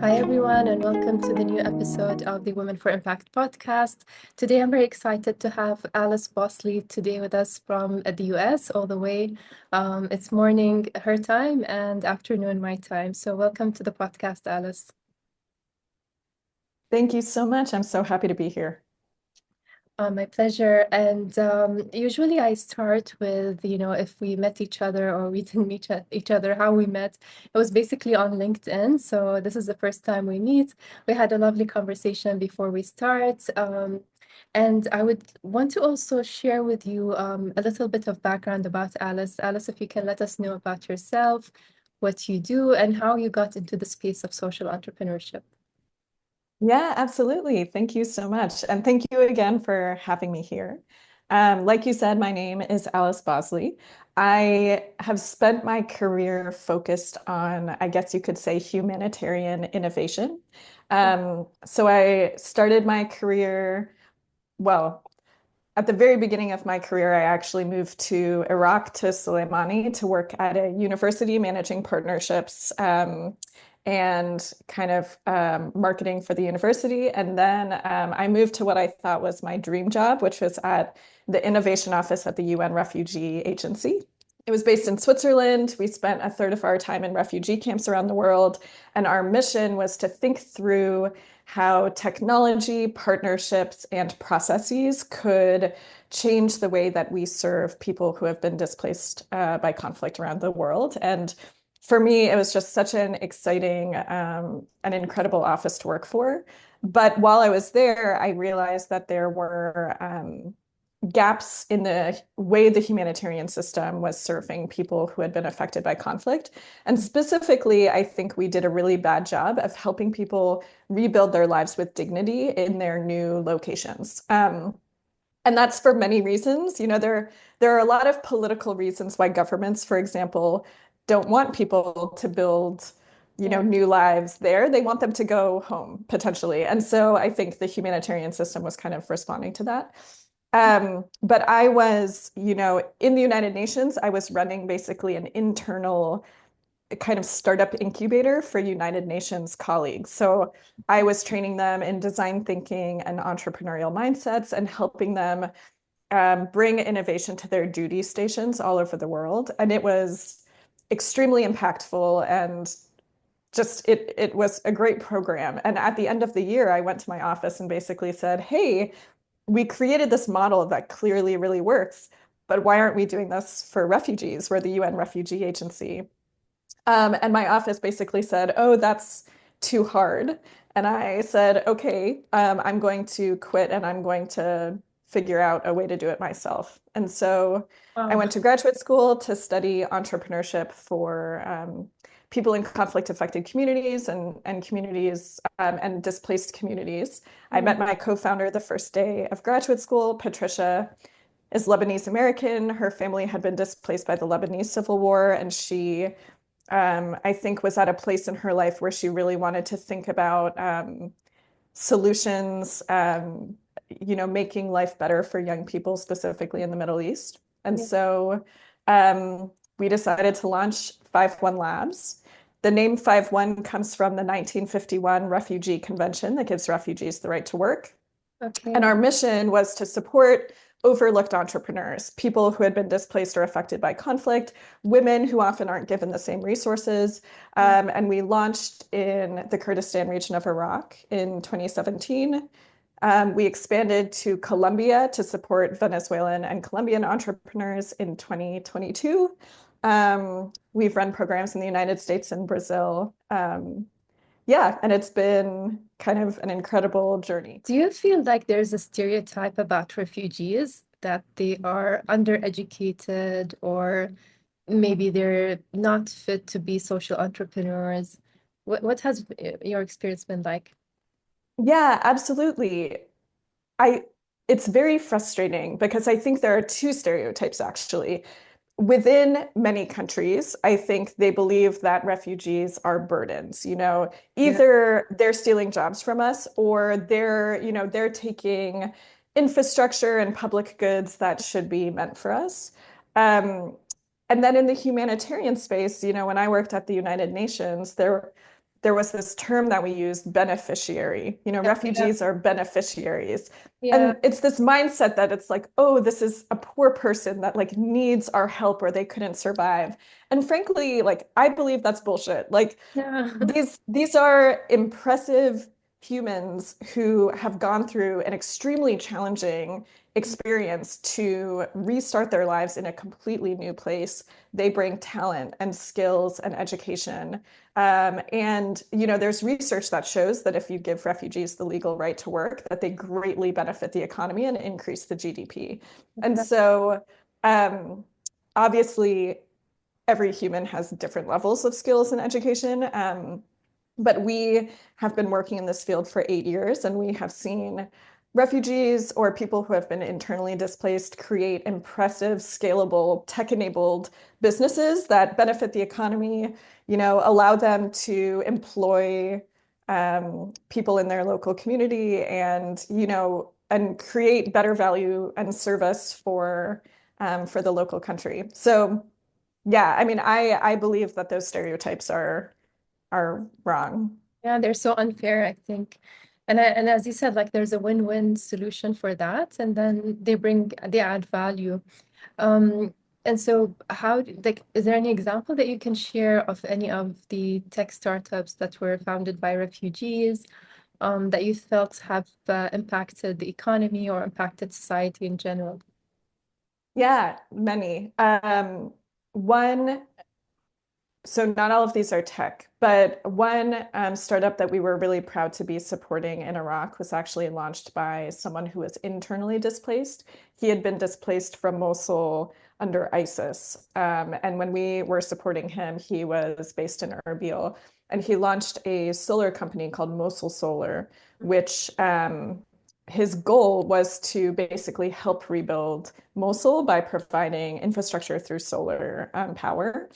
Hi, everyone, and welcome to the new episode of the Women for Impact podcast. Today, I'm very excited to have Alice Bosley today with us from the US all the way. It's morning her time and afternoon my time. So, welcome to the podcast, Alice. Thank you so much. I'm so happy to be here. My pleasure. And usually I start with, if we met each other or we didn't meet each other, how we met. It was basically on LinkedIn. So this is the first time we meet. We had a lovely conversation before we start. And I would want to also share with you a little bit of background about Alice. Alice, if you can let us know about yourself, what you do, and how you got into the space of social entrepreneurship. Yeah, absolutely. Thank you so much. And thank you again for having me here. Like you said, my name is Alice Bosley. I have spent my career focused on, I guess you could say, humanitarian innovation. So I started my career, well, at the very beginning of my career, I actually moved to Iraq, to Soleimani, to work at a university managing partnerships and kind of marketing for the university. And then I moved to what I thought was my dream job, which was at the innovation office at the UN Refugee Agency. It was based in Switzerland. We spent a third of our time in refugee camps around the world. And our mission was to think through how technology, partnerships, and processes could change the way that we serve people who have been displaced by conflict around the world. And for me, it was just such an exciting and incredible office to work for. But while I was there, I realized that there were gaps in the way the humanitarian system was serving people who had been affected by conflict. And specifically, I think we did a really bad job of helping people rebuild their lives with dignity in their new locations. And that's for many reasons. There are a lot of political reasons why governments, for example, don't want people to build, Yeah. new lives there. They want them to go home potentially. And so I think the humanitarian system was kind of responding to that. But I was, in the United Nations, I was running basically an internal kind of startup incubator for United Nations colleagues. So I was training them in design thinking and entrepreneurial mindsets and helping them bring innovation to their duty stations all over the world. And it was extremely impactful and just it was a great program. And at the end of the year, I went to my office and basically said, hey, we created this model that clearly really works, but why aren't we doing this for refugees? We're the UN Refugee Agency. And my office basically said, oh, that's too hard. And I said, okay, I'm going to quit and I'm going to figure out a way to do it myself. And so I Wow. went to graduate school to study entrepreneurship for people in conflict affected communities and communities and displaced communities. I met my co-founder the first day of graduate school. Patricia is Lebanese American. Her family had been displaced by the Lebanese Civil War, and she I think was at a place in her life where she really wanted to think about solutions, making life better for young people, specifically in the Middle East. And Yeah. so um, we decided to launch 5-1 Labs. The name 5-1 comes from the 1951 Refugee Convention that gives refugees the right to work. And Okay. our mission was to support overlooked entrepreneurs, people who had been displaced or affected by conflict, women who often aren't given the same resources. And we launched in the Kurdistan region of Iraq in 2017. We expanded to Colombia to support Venezuelan and Colombian entrepreneurs in 2022. We've run programs in the United States and Brazil. Yeah, and it's been kind of an incredible journey. Do you feel like there's a stereotype about refugees that they are undereducated or maybe they're not fit to be social entrepreneurs? What has your experience been like? Yeah, absolutely. I it's very frustrating because I think there are two stereotypes actually. Within many countries, I think they believe that refugees are burdens. Yeah. Either they're stealing jobs from us or they're taking infrastructure and public goods that should be meant for us. Um, and then in the humanitarian space, when I worked at the United Nations, there was this term that we used, beneficiary. You know, Yeah, yeah, refugees are beneficiaries. yeah, And it's this mindset that it's like, oh, this is a poor person that like needs our help or they couldn't survive. And frankly, like I believe that's bullshit. Like yeah. these are impressive humans who have gone through an extremely challenging experience to restart their lives in a completely new place. They bring talent and skills and education. And you know, there's research that shows that if you give refugees the legal right to work, that they greatly benefit the economy and increase the GDP. And so, um, obviously, every human has different levels of skills and education. But we have been working in this field for 8 years, and we have seen refugees or people who have been internally displaced create impressive, scalable, tech-enabled businesses that benefit the economy, you know, allow them to employ people in their local community and, you know, and create better value and service for the local country. So yeah, I mean, I believe that those stereotypes are wrong. Yeah, they're so unfair, I think. And as you said, like there's a win-win solution for that, and then they add value. Um, and so like, is there any example that you can share of any of the tech startups that were founded by refugees, that you felt have impacted the economy or impacted society in general? Yeah, many. One So not all of these are tech, but one startup that we were really proud to be supporting in Iraq was actually launched by someone who was internally displaced. He had been displaced from Mosul under ISIS. And when we were supporting him, he was based in Erbil. And he launched a solar company called Mosul Solar, which his goal was to basically help rebuild Mosul by providing infrastructure through solar power.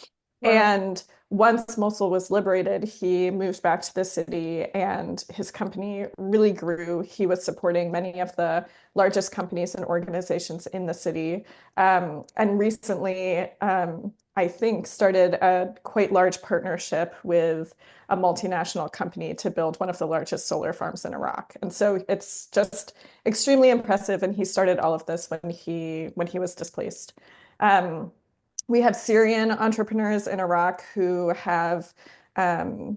Wow. And once Mosul was liberated, he moved back to the city and his company really grew. He was supporting many of the largest companies and organizations in the city. And recently, I think, started a quite large partnership with a multinational company to build one of the largest solar farms in Iraq. And so it's just extremely impressive. And he started all of this when he was displaced. Um, we have Syrian entrepreneurs in Iraq who have um,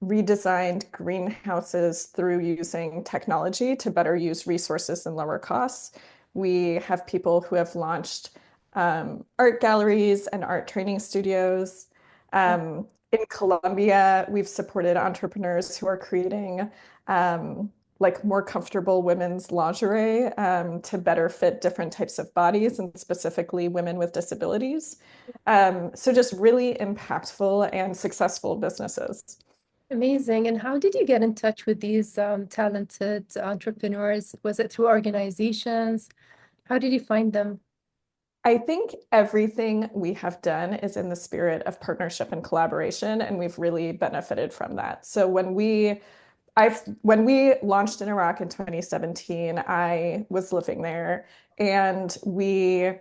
redesigned greenhouses through using technology to better use resources and lower costs. We have people who have launched art galleries and art training studios. In Colombia, we've supported entrepreneurs who are creating like more comfortable women's lingerie to better fit different types of bodies and specifically women with disabilities. So just really impactful and successful businesses. Amazing. And how did you get in touch with these talented entrepreneurs? Was it through organizations? How did you find them? I think everything we have done is in the spirit of partnership and collaboration, and we've really benefited from that. So when we launched in Iraq in 2017, I was living there and we,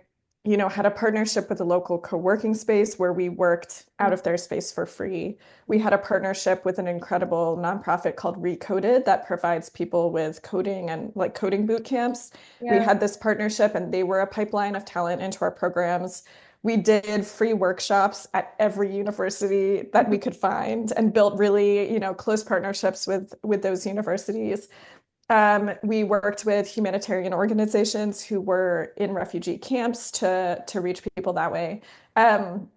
you know, had a partnership with a local co-working space where we worked out of their space for free. We had a partnership with an incredible nonprofit called Recoded that provides people with coding and like coding boot camps. We Yeah. had this partnership and they were a pipeline of talent into our programs. We did free workshops at every university that we could find and built really, you know, close partnerships with those universities. We worked with humanitarian organizations who were in refugee camps to reach people that way. Um,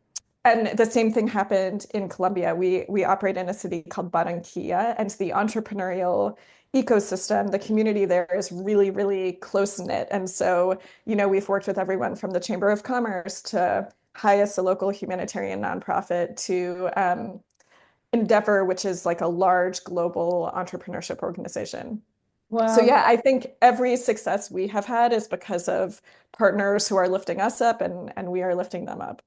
and the same thing happened in Colombia. We operate in a city called Barranquilla, and the entrepreneurial ecosystem, the community there is really, really close knit. And so, you know, we've worked with everyone from the Chamber of Commerce to Highest, a local humanitarian nonprofit, to Endeavor, which is like a large global entrepreneurship organization. So Wow. yeah, I think every success we have had is because of partners who are lifting us up and we are lifting them up.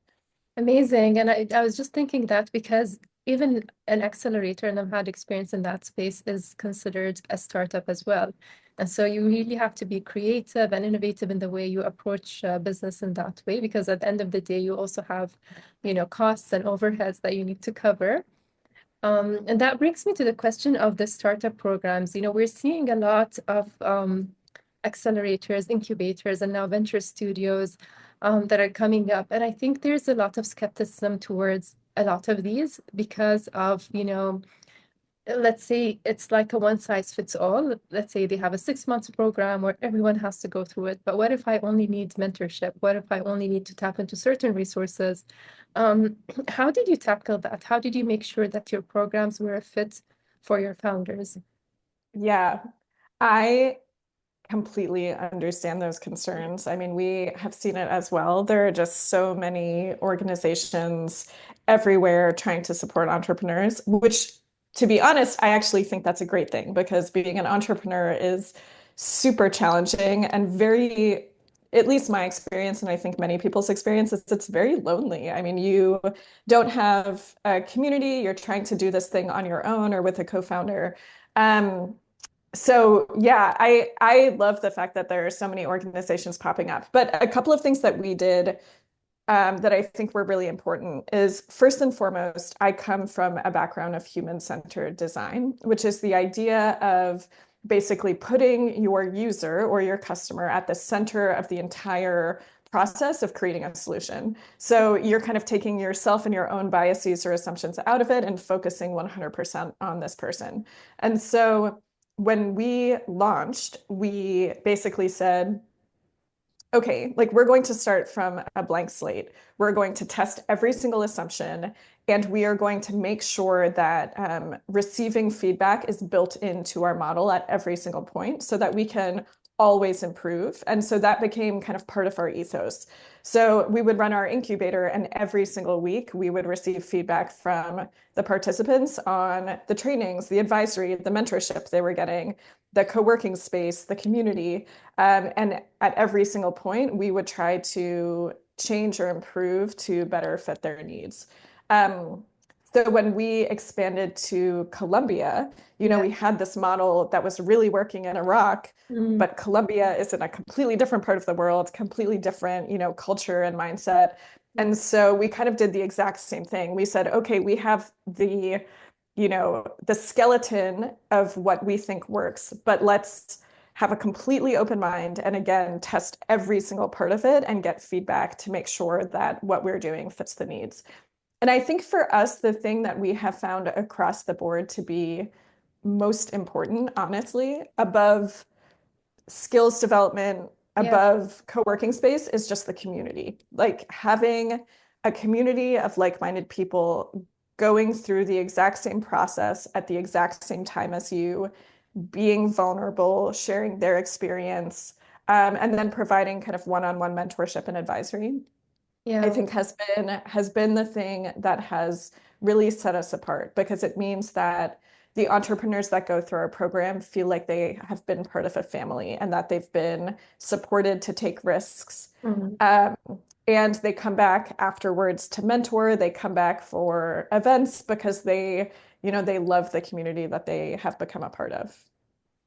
Amazing. And I was just thinking that because even an accelerator, and I've had experience in that space, is considered a startup as well. And so you really have to be creative and innovative in the way you approach business in that way, because at the end of the day, you also have, costs and overheads that you need to cover. And that brings me to the question of the startup programs. We're seeing a lot of accelerators, incubators, and now venture studios that are coming up. And I think there's a lot of skepticism towards a lot of these because of, let's say it's like a one size fits all. Let's say they have a 6 month program where everyone has to go through it. But what if I only need mentorship? What if I only need to tap into certain resources? Um, how did you tackle that? How did you make sure that your programs were a fit for your founders? Yeah, I completely understand those concerns. I mean, we have seen it as well. There are just so many organizations everywhere trying to support entrepreneurs, which, to be honest, I actually think that's a great thing because being an entrepreneur is super challenging and very, at least my experience, and I think many people's experience, is it's very lonely. I mean, you don't have a community, you're trying to do this thing on your own or with a co-founder. Um, so yeah, I love the fact that there are so many organizations popping up. But a couple of things that we did that I think were really important is first and foremost, I come from a background of human-centered design, which is the idea of basically putting your user or your customer at the center of the entire process of creating a solution. So you're kind of taking yourself and your own biases or assumptions out of it and focusing 100% on this person. And so when we launched, we basically said, okay, like we're going to start from a blank slate. We're going to test every single assumption, and we are going to make sure that receiving feedback is built into our model at every single point so that we can always improve. And so that became kind of part of our ethos. So we would run our incubator, and every single week we would receive feedback from the participants on the trainings, the advisory, the mentorship they were getting, the co-working space, the community. And at every single point, we would try to change or improve to better fit their needs. Um, so when we expanded to Colombia, Yeah. we had this model that was really working in Iraq, Mm, but Colombia is in a completely different part of the world, completely different, culture and mindset. And so we kind of did the exact same thing. We said, okay, we have the skeleton of what we think works, but let's have a completely open mind and again, test every single part of it and get feedback to make sure that what we're doing fits the needs. And I think for us, the thing that we have found across the board to be most important, honestly, above skills development, yeah. above co-working space is just the community. Like having a community of like-minded people going through the exact same process at the exact same time as you, being vulnerable, sharing their experience, and then providing kind of one-on-one mentorship and advisory. I Yeah. think has been the thing that has really set us apart because it means that the entrepreneurs that go through our program feel like they have been part of a family and that they've been supported to take risks. Mm. Um, and they come back afterwards to mentor. They come back for events because they love the community that they have become a part of.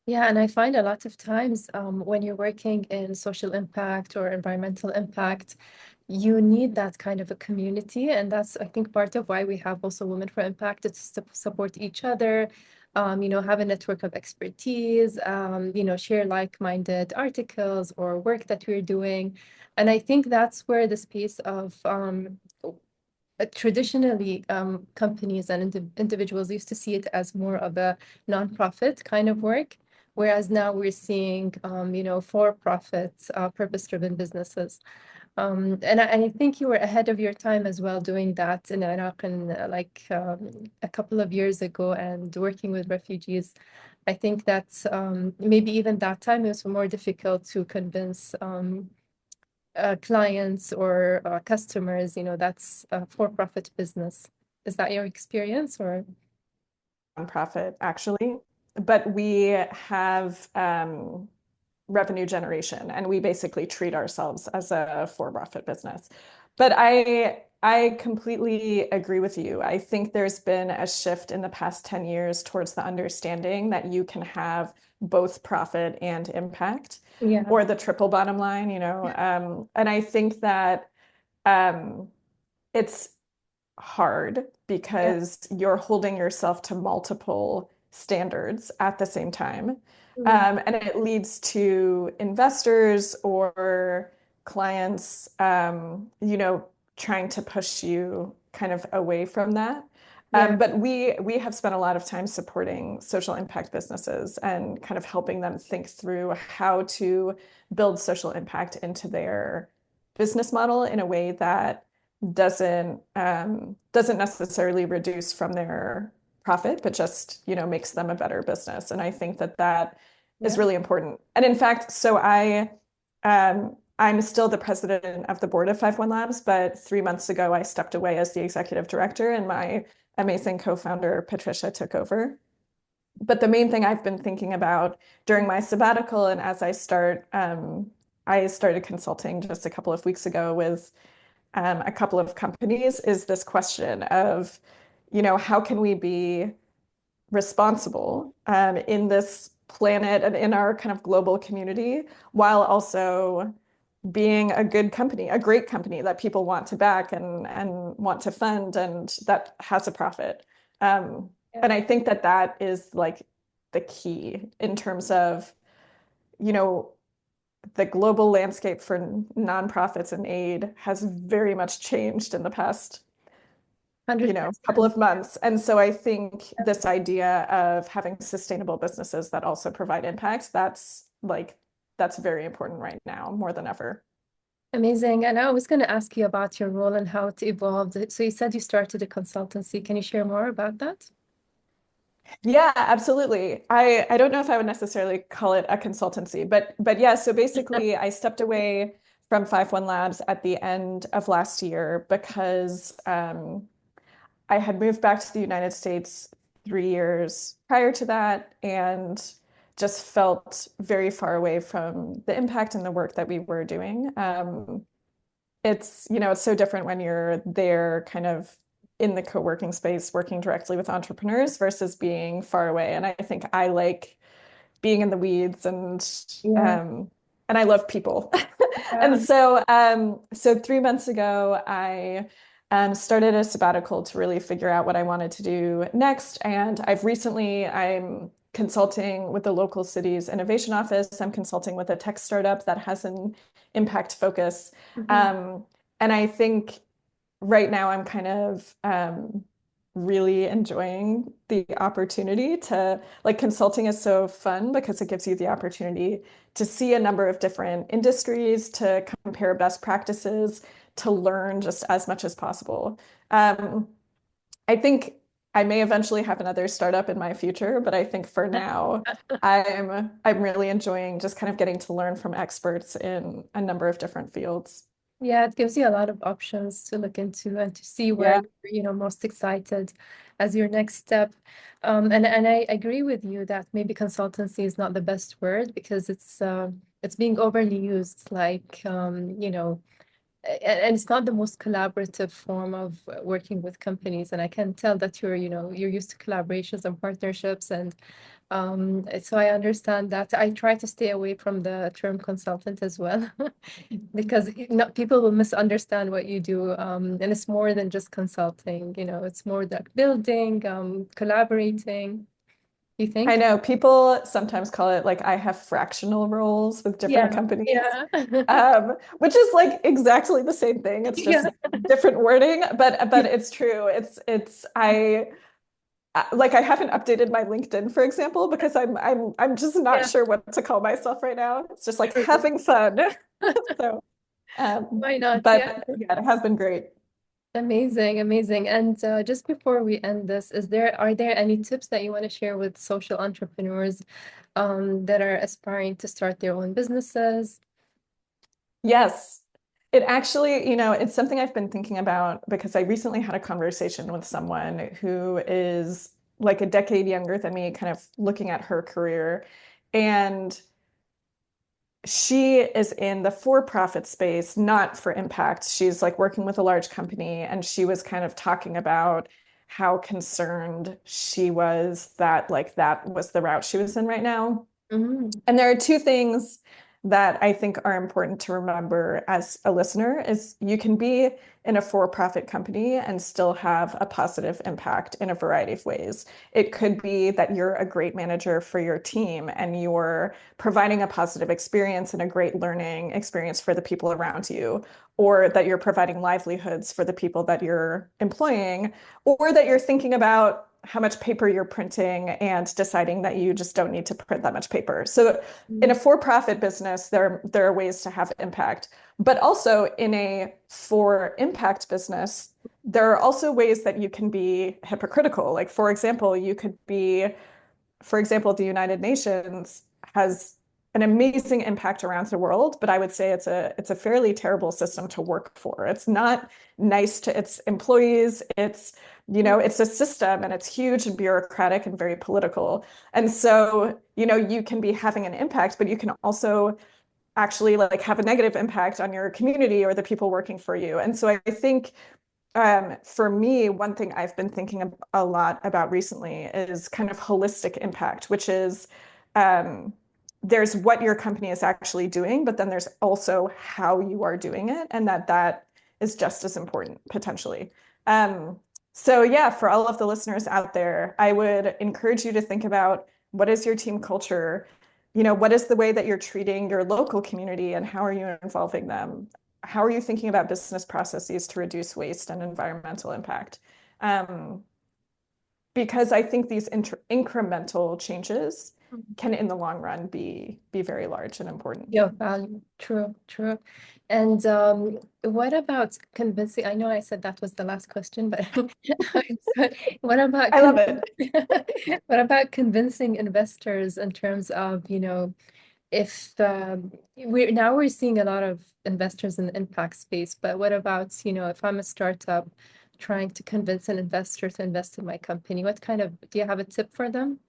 Yeah, and I find a lot of times when you're working in social impact or environmental impact, you need that kind of a community. And that's, I think, part of why we have also Women for Impact, it's to support each other, have a network of expertise, share like-minded articles or work that we're doing. And I think that's where the space of traditionally, companies and individuals used to see it as more of a nonprofit kind of work, whereas now we're seeing, for-profit, purpose-driven businesses. And I think you were ahead of your time as well doing that in Iraq and a couple of years ago and working with refugees. I think that maybe even that time it was more difficult to convince clients or customers, that's a for-profit business. Is that your experience or? Nonprofit, actually, but we have revenue generation, and we basically treat ourselves as a for-profit business. But I completely agree with you. I think there's been a shift in the past 10 years towards the understanding that you can have both profit and impact, Yeah. or the triple bottom line. And I think that um, it's hard Yeah. because you're holding yourself to multiple standards at the same time. Mm. And it leads to investors or clients, trying to push you kind of away from that. Yeah. But we have spent a lot of time supporting social impact businesses and kind of helping them think through how to build social impact into their business model in a way that doesn't necessarily reduce from their profit, but just, makes them a better business. And I think that that is Yeah. really important. And in fact, I'm still the president of the board of 51 Labs, but 3 months ago, I stepped away as the executive director, and my amazing co-founder, Patricia, took over. But the main thing I've been thinking about during my sabbatical and as I started consulting just a couple of weeks ago with a couple of companies is this question of, how can we be responsible in this planet and in our kind of global community while also being a good company, a great company that people want to back and want to fund and that has a profit. Yeah. And I think that that is like the key in terms of, you know, the global landscape for nonprofits and aid has very much changed in the past, couple 100%. of months. And so I think this idea of having sustainable businesses that also provide impact, that's very important right now, more than ever. Amazing. And I was going to ask you about your role and how it evolved. So you said you started a consultancy. Can you share more about that? Yeah, absolutely. I don't know if I would necessarily call it a consultancy, but yeah, so basically I stepped away from 51 Labs at the end of last year because I had moved back to the United States 3 years prior to that and just felt very far away from the impact and the work that we were doing. It's so different when you're there kind of in the co-working space, working directly with entrepreneurs versus being far away. And I think I like being in the weeds Yeah. um, and I love people. And Yeah. so 3 months ago, I started a sabbatical to really figure out what I wanted to do next. And I'm consulting with the local city's innovation office. I'm consulting with a tech startup that has an impact focus. Mhm. Um, and I think right now I'm kind of really enjoying the opportunity to like consulting is so fun because it gives you the opportunity to see a number of different industries, to compare best practices, to learn just as much as possible. Um, I think I may eventually have another startup in my future, but I think for now, I'm really enjoying just kind of getting to learn from experts in a number of different fields. Yeah, it gives you a lot of options to look into and to see where Yeah. you're, most excited as your next step. And I agree with you that maybe consultancy is not the best word because it's being overly used, like and it's not the most collaborative form of working with companies. And I can tell that you're used to collaborations and partnerships. And so I understand that. I try to stay away from the term consultant as well, because people will misunderstand what you do. And it's more than just consulting, it's more like building, collaborating. You I think? know people sometimes call it like I have fractional roles with different Yeah, companies, yeah, which is like exactly the same thing. It's yeah, just different wording, but it's true. I haven't updated my LinkedIn, for example, because I'm just not yeah. sure what to call myself right now. It's just like True. having fun. So, Why not? Yeah. but yeah, it has been great. Amazing, amazing. And just before we end this, are there any tips that you want to share with social entrepreneurs that are aspiring to start their own businesses? Yes. It actually, it's something I've been thinking about because I recently had a conversation with someone who is like a decade younger than me, kind of looking at her career. And she is in the for-profit space, not for impact. She's like working with a large company, and she was kind of talking about how concerned she was that like that was the route she was in right now. Mm, And there are two things that I think are important to remember as a listener is you can be in a for-profit company and still have a positive impact in a variety of ways. It could be that you're a great manager for your team and you're providing a positive experience and a great learning experience for the people around you, or that you're providing livelihoods for the people that you're employing, or that you're thinking about how much paper you're printing and deciding that you just don't need to print that much paper. So in a Mm. for-profit business, there are ways to have impact, but also in a for impact business, there are also ways that you can be hypocritical. Like, for example, you could be, for example, the United Nations has an amazing impact around the world, but I would say it's a fairly terrible system to work for. It's not nice to its employees. It's a system and it's huge and bureaucratic and very political. And so, you can be having an impact, but you can also actually like have a negative impact on your community or the people working for you. And so I think for me, one thing I've been thinking a lot about recently is kind of holistic impact, which is um, there's what your company is actually doing, but then there's also how you are doing it, and that is just as important potentially. Um, so yeah, for all of the listeners out there, I would encourage you to think about what is your team culture? What is the way that you're treating your local community and how are you involving them? How are you thinking about business processes to reduce waste and environmental impact? Um, because I think these incremental changes can, in the long run, be very large and important. Yeah, value. True, true. And what about convincing? I know I said that was the last question, but so what about I love it. what about convincing investors in terms of, if we're seeing a lot of investors in the impact space, but what about, if I'm a startup trying to convince an investor to invest in my company, do you have a tip for them?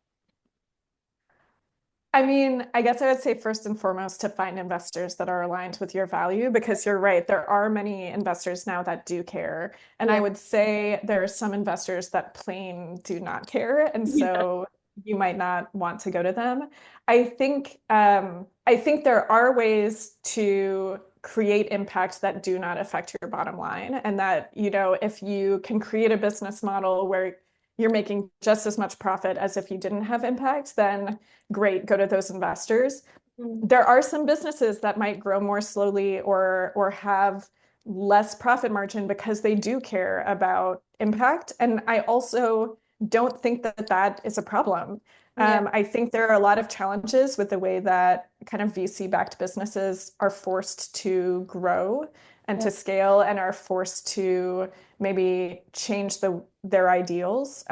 I mean, I guess I would say first and foremost to find investors that are aligned with your value, because you're right, there are many investors now that do care. And I Yeah. would say there are some investors that plain do not care. And Yeah. so you might not want to go to them. I think there are ways to create impact that do not affect your bottom line. And that, if you can create a business model where you're making just as much profit as if you didn't have impact, then great, go to those investors. Mm. There are some businesses that might grow more slowly or have less profit margin because they do care about impact. And I also don't think that that is a problem. Yeah. I think there are a lot of challenges with the way that kind of VC-backed businesses are forced to grow and Yeah. to scale and are forced to maybe change their ideals.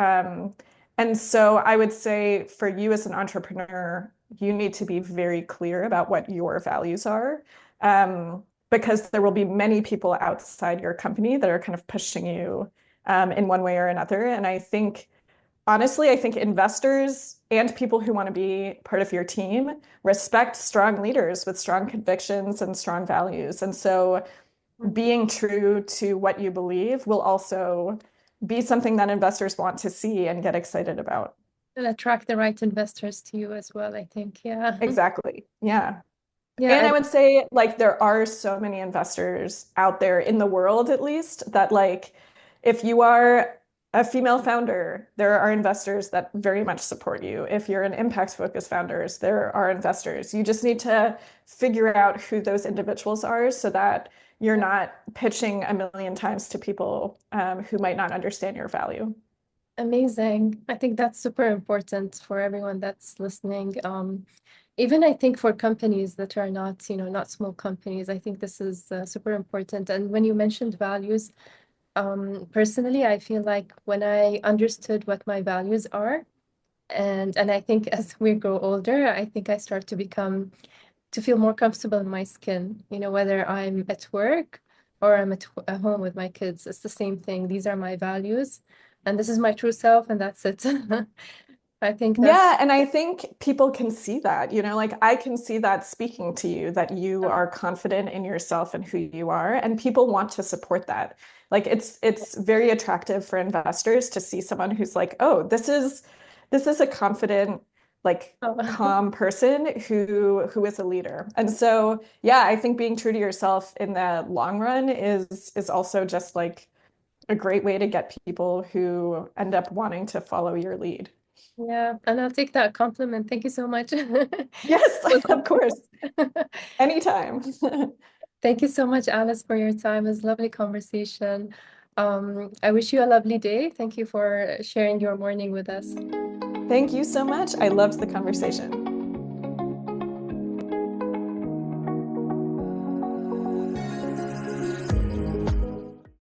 And so I would say for you as an entrepreneur, you need to be very clear about what your values are, because there will be many people outside your company that are kind of pushing you in one way or another. And honestly, I think investors and people who want to be part of your team respect strong leaders with strong convictions and strong values. And so Mm. being true to what you believe will also be something that investors want to see and get excited about. And attract the right investors to you as well, I think. Yeah. Exactly. Yeah. Yeah. And I would say like there are so many investors out there in the world, at least, that like if you are a female founder, there are investors that very much support you. If you're an impact focused founders, there are investors. You just need to figure out who those individuals are so that you're Yeah. not pitching a million times to people who might not understand your value. Amazing. I think that's super important for everyone that's listening. Even I think for companies that are not, not small companies, I think this is super important. And when you mentioned values, personally, I feel like when I understood what my values are, and I think as we grow older, I think I start to feel more comfortable in my skin, whether I'm at work or I'm at home with my kids. It's the same thing. These are my values, and this is my true self, and that's it. I think that's Yeah, and I think people can see that, like I can see that speaking to you, that you are confident in yourself and who you are, and people want to support that. Like it's very attractive for investors to see someone who's like, oh, this is a confident, like Oh. calm person who is a leader. And so, yeah, I think being true to yourself in the long run is also just like a great way to get people who end up wanting to follow your lead. Yeah, and I'll take that compliment. Thank you so much. Yes, Was of awesome. course. Anytime. Thank you so much, Alice, for your time. It was a lovely conversation. I wish you a lovely day. Thank you for sharing your morning with us. Thank you so much. I loved the conversation.